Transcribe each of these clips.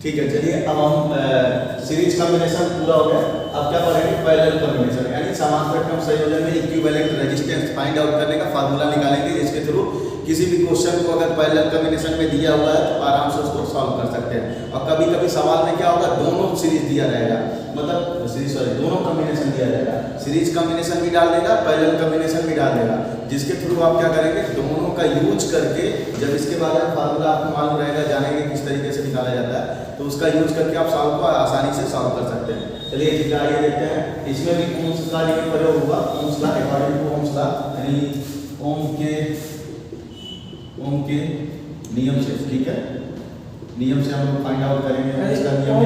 ठीक है, चलिए अब हम सीरीज कॉम्बिनेशन पूरा हो गया। अब क्या पढ़ेंगे? पैरेलल कॉम्बिनेशन, यानी समांतर क्रम संयोजन में इक्विवेलेंट रेजिस्टेंस फाइंड आउट करने का फार्मूला निकालेंगे, जिसके थ्रू किसी भी क्वेश्चन को अगर पैरेलल कॉम्बिनेशन में दिया हुआ है तो आराम से उसको सॉल्व कर सकते हैं। और कभी कभी सवाल में क्या होगा, दोनों सीरीज दिया रहेगा, मतलब सीरीज दोनों कॉम्बिनेशन दिया जाएगा, सीरीज कॉम्बिनेशन भी डाल देगा, पैरेलल कॉम्बिनेशन भी डाल देगा, जिसके थ्रू आप क्या करेंगे, दोनों का यूज करके जब इसके बारे में फार्मूला आपको मालूम रहेगा, जानेंगे किस तरीके से निकाला जाता है, तो उसका यूज करके आप सॉल्व को आसानी से सॉल्व कर सकते हैं। चलिए ठीक है, आइए देखते हैं। इसमें भी ओम्स का नियम प्रयोग होगा, Ohm's law according to Ohm's law, यानी ओम के नियम से, ठीक है, नियम से हम लोग फाइंड आउट करेंगे इसका नियम है।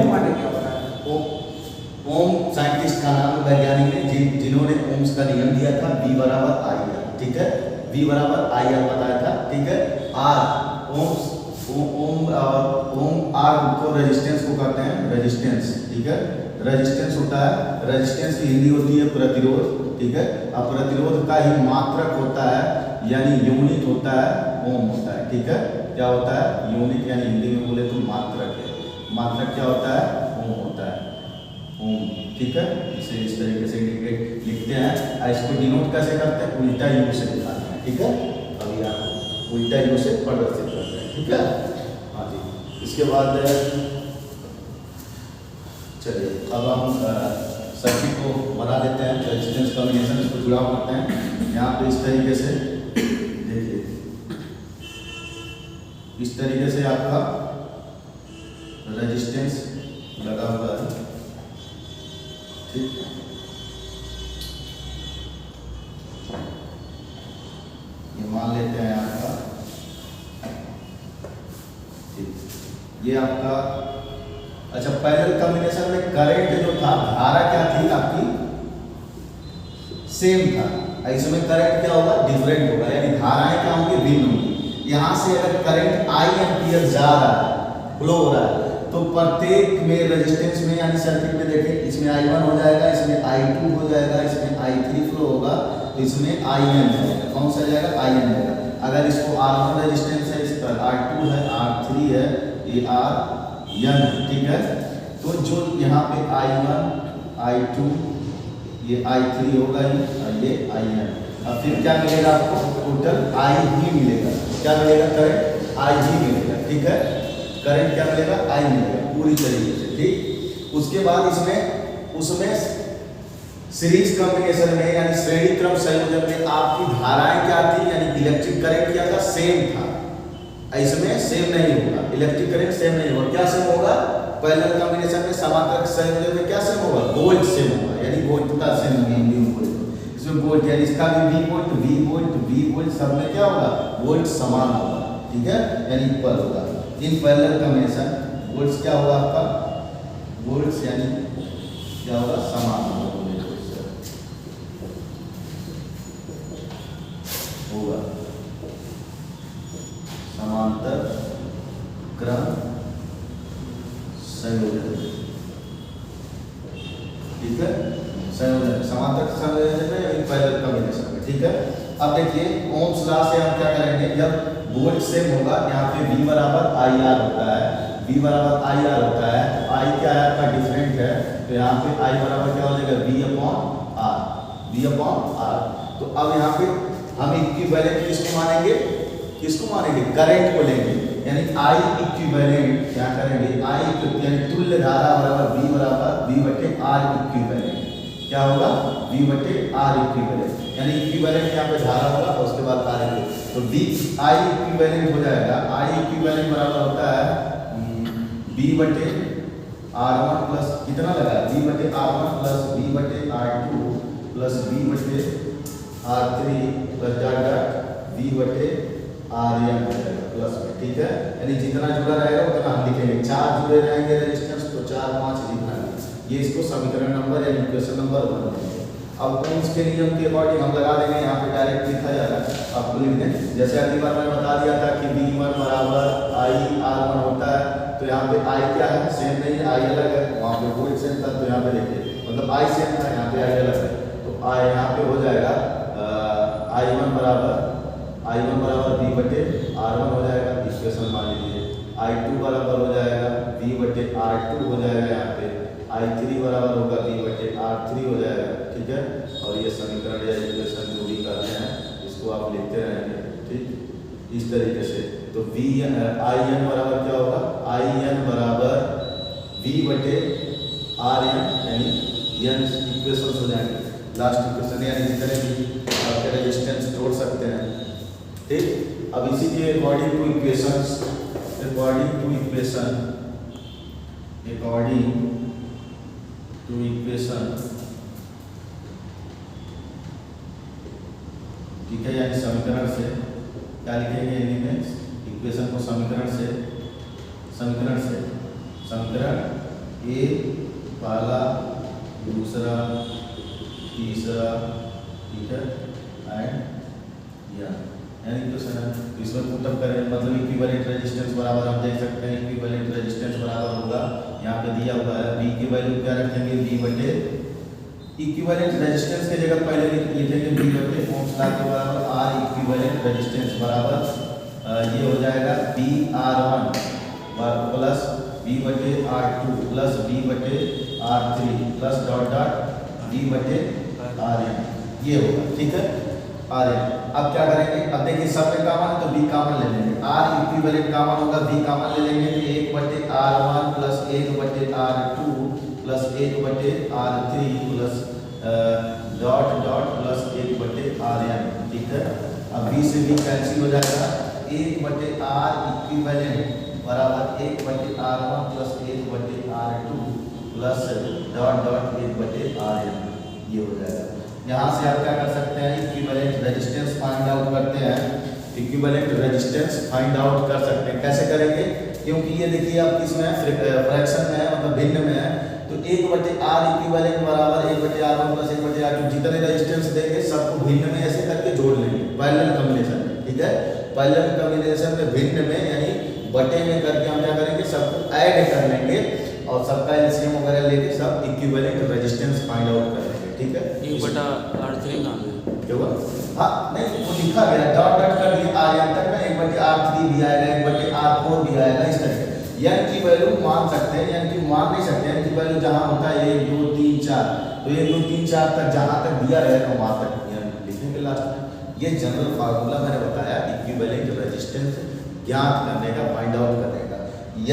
ओम साइंटिस्ट का नाम, वैज्ञानिक ने जिन्होंने ओम्स का नियम दिया था, V बराबर आई आर, ठीक है, V बराबर आई आर बताया था, ठीक है। आर ओम आर को रेजिस्टेंस को कहते हैं रेजिस्टेंस, ठीक है, रेजिस्टेंस होता है, रेजिस्टेंस की हिंदी होती है प्रतिरोध, ठीक है। अब प्रतिरोध का ही मात्रक होता है, यानी यूनिट होता है, ओम होता है, ठीक है। क्या होता है? यूनिट, यानी हिंदी में बोले तो मात्रक है। मात्रक क्या होता है? ओम होता है, ओम, ठीक है। इसे इस तरीके से इंडिकेट लिखते हैं। इसको डिनोट कैसे करते हैं? उल्टा यू से दिखाते हैं, ठीक है। अभी आप उल्टा यू से प्रदर्शित करते हैं, ठीक है। हाँ जी, इसके बाद चलिए अब हम सर्किट को बना लेते हैं, रेजिस्टेंस कॉम्बिनेशन को जुड़ाव करते हैं। यहाँ पे इस तरीके से देखिए, इस तरीके से आपका रेजिस्टेंस लगा हुआ है, ठीक। ये मान लेते हैं आपका, ठीक, ये आपका। अच्छा, पैरेलल कॉम्बिनेशन में करंट जो था, धारा क्या थी आपकी? सेम था। इसमें करंट क्या होगा? डिफरेंट होगा, यानी धाराएं क्या होंगी? भिन्न होंगी। यहाँ से अगर करंट I एम्पियर जा रहा है, फ्लो हो रहा है, तो प्रत्येक में रेजिस्टेंस में, यानी सर्किट में देखें, इसमें I1 हो जाएगा, इसमें I2 हो जाएगा, इसमें I3 फ्लो होगा, तो इसमें IN जाएगा। कौन सा जाएगा? IN जाएगा। अगर इसको R1 रेजिस्टेंस है, इस पर R2 है, R3 है, ये RN, ठीक है। तो जो यहाँ पे I1, I2, ये I3 होगा और ये IN। अब फिर क्या मिलेगा आपको? टोटल I ही मिलेगा। क्या मिलेगा? करंट I ही मिलेगा, ठीक है। करंट क्या मिलेगा? I मिलेगा पूरी तरीके से, ठीक। उसके बाद उसमें सीरीज कॉम्बिनेशन में, यानी श्रेणी क्रम संयोजन में आपकी धाराएं क्या थी, यानी इलेक्ट्रिक करंट क्या था? सेम था। इसमें सेम नहीं होगा, इलेक्ट्रिक करंट सेम नहीं होगा। क्या सेम होगा? पैरेलल कॉम्बिनेशन में, समांतर संयोजन में क्या सेम होगा? वोल्ट सेम होगा, यानी वोल्टता सेम होगी हिंदी में बोले तो। इसमें वोल्ट, यानी इसका भी V वोल्ट सब में क्या होगा? वोल्ट समान होगा, ठीक है, यानी इक्वल होगा। इन पैरेलल कॉम्बिनेशन वोल्ट्स क्या होगा आपका? वोल्ट्स यानी क्या होगा? समान होगा, समांतर क्रम संयोजन, ठीक है, संयोजन, समांतर संयोजन में, पैरेलल कॉम्बिनेशन में, ठीक है। अब देखिए, ओम्स लॉ से हम क्या करेंगे, जब वोल्ट सेम होगा, यहाँ पे V बराबर आई आर होता है, V बराबर आई आर होता है, तो I क्या है आपका? डिफरेंट है, तो यहाँ पे I बराबर क्या हो जाएगा? V upon R। तो अब यहाँ पे हम इक्विवेलेंट किसको मानेंगे? किसको मानेंगे? करंट को लेंगे, यानी I इक्विवेलेंट क्या करेंगे? I यानी तुल्य धारा बराबर V बटे R इक्विवेलेंट। क्या होगा? V बटे R इक्विवेलेंट, यानी इक्विवेलेंट यहाँ पे धारा होगा और उसके बाद R इक्विवेलेंट, तो I इक्विवेलेंट हो जाएगा। I इक्विवेलेंट बराबर होता है V बटे R1 प्लस कितना लगा? V बटे R1 प्लस V बटे R2 प्लस V बटे R3 प्लस V बटे RN प्लस, ठीक है, यानी जितना जुड़ा रहेगा उतना हम लिखेंगे। 4 जुड़े रहेंगे रेजिस्टेंस, तो 4 5 जितना, ये इसको समीकरण नंबर यानी इक्वेशन नंबर 1 देंगे। अब ओम्स के नियम के अकॉर्डिंग हम लगा देंगे, यहाँ पे डायरेक्ट लिखा जाएगा, आपको लिख दें। जैसे अगली बार मैंने बता दिया था कि V1 बराबर IR1 होता है, तो यहाँ पे I क्या है? सेम नहीं है, I अलग है, वहाँ पे वोल्ट सेम था, तो यहाँ पे देखिए, मतलब I सेम था, यहाँ पे I अलग है, तो I यहाँ पे हो जाएगा I1 बराबर V बटे R1 हो जाएगा, इक्वेशन मान लीजिए। I2 बराबर हो जाएगा V V/R2 हो जाएगा, यहाँ पे I3 बराबर होगा V/R3 हो जाएगा, ठीक है। और ये समीकरण या इक्वेशन जो भी करते हैं इसको आप लिखते रहेंगे, ठीक, इस तरीके से। तो IN बराबर क्या होगा, IN बराबर V/RN, यानी n इक्वेशन हो जाएंगे, लास्ट इक्वेशन, यानी जितने भी आपके रेजिस्टेंस जोड़ सकते हैं, ठीक। अब इसी के अकॉर्डिंग टू इक्वेशन ठीक है, यानी समीकरण से क्या लिखेंगे हिंदी में, इक्वेशन को समीकरण ए पहला, दूसरा, तीसरा, ठीक है, एंड यानी इक्वेशन है। इसमें पुटअप करें, मतलब इक्विवेलेंट रेजिस्टेंस बराबर, आप देख सकते हैं इक्विवेलेंट रेजिस्टेंस बराबर होगा, यहाँ पे दिया हुआ है V की वैल्यू क्या रखेंगे, V/, इक्विवेलेंट रेजिस्टेंस की जगह पहले लिखेंगे V/, ओम्स लॉ के बराबर R इक्विवेलेंट रेजिस्टेंस बराबर ये हो जाएगा VR1 plus V/R2 plus V/R3 plus dot dot V/RN, ये होगा, ठीक है, RN। अब क्या करेंगे, अब देखिए सब में कॉमन है तो V कॉमन ले लेंगे, R इक्विवेलेंट कॉमन होगा, V कॉमन ले लेंगे तो 1/R1 plus 1/R2 plus 1/R3 plus dot dot plus 1/RN, ठीक है। अब V से V कैंसिल हो जाएगा, 1/R इक्विवेलेंट बराबर 1/R1 plus 1/R2 plus dot dot 1/RN, ये हो जाएगा। यहाँ से आप क्या कर सकते हैं, इक्विवेलेंट रेजिस्टेंस फाइंड आउट करते हैं, इक्विवेलेंट रेजिस्टेंस फाइंड आउट कर सकते हैं। कैसे करेंगे, क्योंकि ये देखिए आप किसमें फ्रैक्शन में है, मतलब भिन्न में है, तो 1/R इक्विवेलेंट बराबर 1/R1 प्लस 1/R2, जितने रेजिस्टेंस देंगे सबको भिन्न में ऐसे करके जोड़ लेंगे पैरेलल कॉम्बिनेशन में, ठीक है। पैरेलल कॉम्बिनेशन में भिन्न में यानी बटे में करके हम क्या करेंगे, सबको ऐड कर लेंगे और सबका एलसीएम वगैरह लेके सब इक्विवेलेंट रेजिस्टेंस फाइंड आउट कर लेंगे, ठीक है। 1/R3 कहाँ है, क्या हुआ, हाँ नहीं वो लिखा गया डॉट डॉट कर दिया RN तक में, 1/R3 भी आएगा, 1/R4 भी आएगा, इस तरह n की वैल्यू मान सकते हैं, n की मान नहीं सकते, n की वैल्यू जहाँ होता है 1 2 3 4, तो 1 2 3 4 तक जहाँ तक दिया रहेगा वहाँ तक n लिखेंगे लास्ट में। ये जनरल फार्मूला मैंने बताया इक्विवेलेंट रेजिस्टेंस ज्ञात करने का, फाइंड आउट करने का।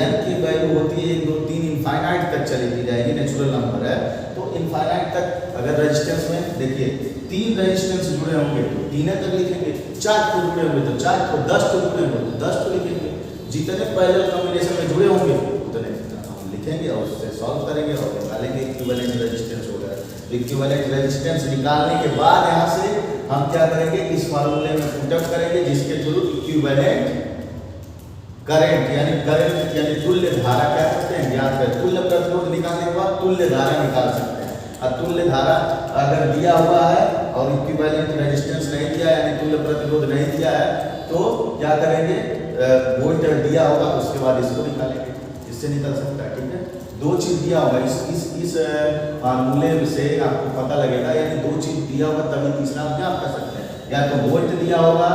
n की वैल्यू होती है 1 2 3 इनफाइनाइट तक चली जाएगी, नेचुरल नंबर है, तो इनफाइनाइट तक अगर रेजिस्टेंस में देखिए 3 रेजिस्टेंस जुड़े होंगे तो 3 तक लिखेंगे, 4 को जुड़े होंगे तो 4 को, 10 को जुड़े होंगे तो 10 को लिखेंगे, जितने पैरेलल कॉम्बिनेशन में जुड़े होंगे उतने हम लिखेंगे और उससे सॉल्व करेंगे और निकालेंगे इक्विवेलेंट रेजिस्टेंस होगा। तो इक्विवेलेंट रेजिस्टेंस निकालने के बाद यहाँ से हम क्या करेंगे, इस फार्मूले में पुटअप करेंगे जिसके थ्रू इक्विवेलेंट करंट यानी तुल्य धारा क्या करते हैं, ज्ञात करें। तुल्य प्रतिरोध निकालने के बाद तुल्य धारा निकाल सकते हैं, और तुल्य धारा अगर दिया हुआ है और इक्विवेलेंट रेजिस्टेंस नहीं दिया है यानी तुल्य प्रतिरोध नहीं दिया है तो क्या करेंगे, वोल्ट दिया होगा उसके बाद इसको निकालेंगे, इससे निकल सकता है, ठीक है। 2 चीज दिया होगा, इस फार्मूले से आपको पता लगेगा, यानी 2 चीज दिया होगा तभी तीसरा आप ज्ञात कर सकते हैं, या तो वोल्ट दिया होगा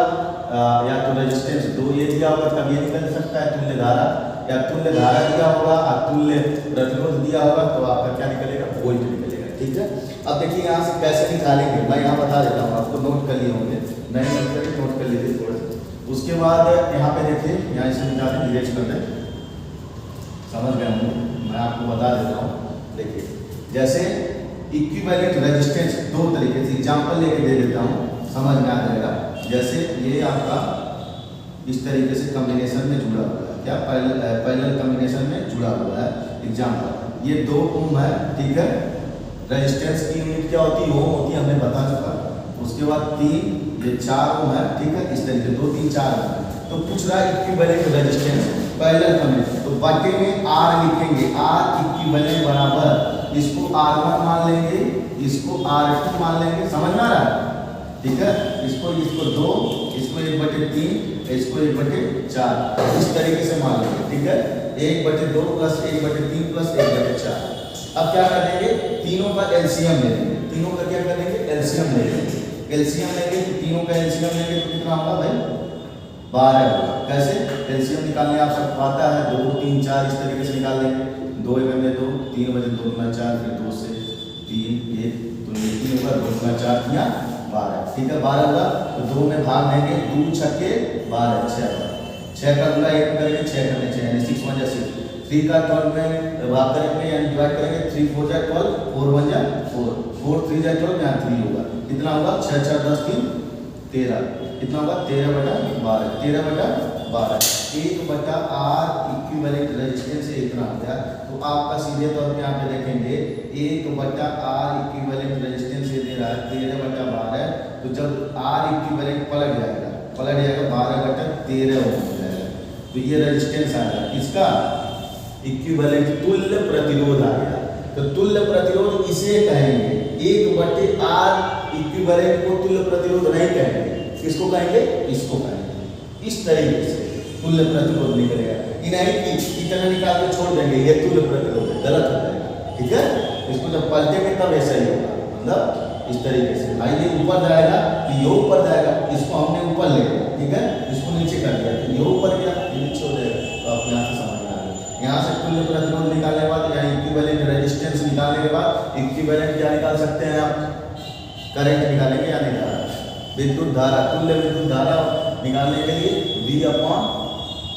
या तो रेजिस्टेंस 2 ये दिया होगा तब ये निकल सकता है तुल्य धारा, या तुल्य धारा दिया होगा और तुल्य प्रतिरोध दिया होगा तो आपका क्या निकलेगा, वोल्ट निकलेगा, ठीक है। अब देखिए यहाँ से कैसे निकालेंगे, मैं यहाँ बता देता हूँ आपको, नोट कर लिए होंगे, नहीं नोट कर लीजिए थोड़ा सा। उसके बाद यहाँ पे देखिए, यहाँ इसे निकालें, इरेज कर दें, समझ गए हूँ, मैं आपको बता देता हूँ। देखिए जैसे इक्विवेलेंट रेजिस्टेंस 2 तरीके से एग्जांपल लेके दे देता हूँ, समझ में आ जाएगा। जैसे ये आपका इस तरीके से कॉम्बिनेशन में जुड़ा हुआ है, क्या पैरेलल कॉम्बिनेशन में जुड़ा हुआ है। एग्जांपल ये 2 ओम है, ठीक है, रेजिस्टेंस की यूनिट क्या होती है, ओम होती है, हमने बता चुका। उसके बाद 3 ये 4 ओम है, ठीक है, इस तरीके 2 3 4 ओम। तो पूछ रहा है इक्विवेलेंट रेजिस्टेंस पैरेलल कॉम्बिनेशन, तो बाकी में R लिखेंगे, R इक्विवेलेंट बराबर इसको R1 मान लेंगे, इसको R2 मान लेंगे, समझ में आ रहा है, ठीक है। इसको 2, इसको 1/3, इसको 1/4, इस तरीके से मान लेंगे, ठीक है। 1/2 प्लस 1/3 प्लस 1/4। अब क्या करेंगे, तीनों का एलसीएम ले लेंगे, तीनों का क्या करेंगे, एलसीएम ले लेंगे। एलसीएम लेंगे तो तीनों का एलसीएम लेंगे तो कितना होगा भाई, 12 होगा। कैसे एलसीएम निकालने आप सबको आता है, 2 3 4 इस तरीके से निकाल लेंगे। 2 बजे 2, 3 बजे 2 गुना 4, फिर 2 से 3 1 तो 3 होगा, 2 गुना 4 या 12। ठीक है 12 होगा तो 2 में भाग देंगे, 2 छक्के 12 6 होगा। 6 का गुना 1 करेंगे, 6 करने 6 यानी 6 1 6। 3 का 12 में भाग करेंगे यानी डिवाइड करेंगे, 3 4 जा 12, 4 1 जा 4, 4 3 जा 12 यहाँ 3 होगा। कितना होगा 6 4 10 3 13। कितना होगा 13/12, 13/12। 1/R इक्विवेलेंट रेजिस्टेंस से इतना हो गया। तो आपका सीधे तौर पे यहाँ पे देखेंगे 1/R इक्विवेलेंट रेजिस्टेंस ये दे रहा है 13/12। तो जब R इक्विवेलेंट पलट जाएगा 12/13 हो जाएगा। तो ये रेजिस्टेंस आएगा किसका, इक्विवेलेंट तुल्य प्रतिरोध आ गया। तो तुल्य प्रतिरोध इसे कहेंगे, 1/R इक्विवेलेंट को तुल्य प्रतिरोध नहीं कहेंगे, किसको कहेंगे, इसको कहेंगे। इस तरीके से तुल्य प्रतिरोध निकलेगा। नहीं कि इतना निकाल के छोड़ देंगे ये तुल्य प्रतिरोध है, गलत हो जाएगा। ठीक है, इसको जब पलटेंगे तब ऐसा ही होगा, मतलब इस तरीके से। भाई ये ऊपर जाएगा तो ये ऊपर जाएगा, इसको हमने ऊपर ले लिया, ठीक है, इसको नीचे कर दिया तो ये ऊपर गया ये नीचे हो जाएगा। तो आप यहाँ से समझ में आ गया। यहाँ से तुल्य प्रतिरोध निकालने के बाद यहाँ इक्विवेलेंट रेजिस्टेंस निकालने के बाद इक्विवेलेंट क्या निकाल सकते हैं आप, करंट निकालेंगे या नहीं, विद्युत धारा, तुल्य विद्युत धारा निकालने के लिए V अपॉन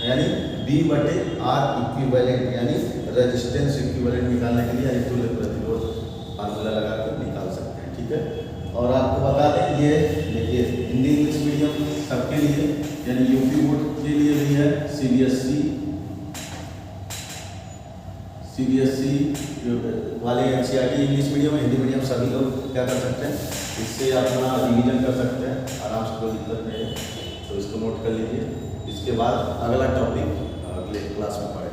यानी V/R इक्विवेलेंट यानी रेजिस्टेंस इक्विवेलेंट निकालने के लिए यानी तुल्य प्रतिरोध फार्मूला लगा कर निकाल सकते हैं। ठीक है, और आपको बता दें ये देखिए हिंदी इंग्लिश मीडियम सबके लिए यानी यूपी बोर्ड के लिए भी है, सीबीएसई वाले NCERT English medium Hindi medium सभी लोग क्या कर सकते हैं, इससे अपना रिवीजन कर सकते हैं आराम से, कोई दिक्कत नहीं है। तो इसको नोट कर लीजिए। इसके बाद अगला टॉपिक अगले क्लास में पढ़ेंगे।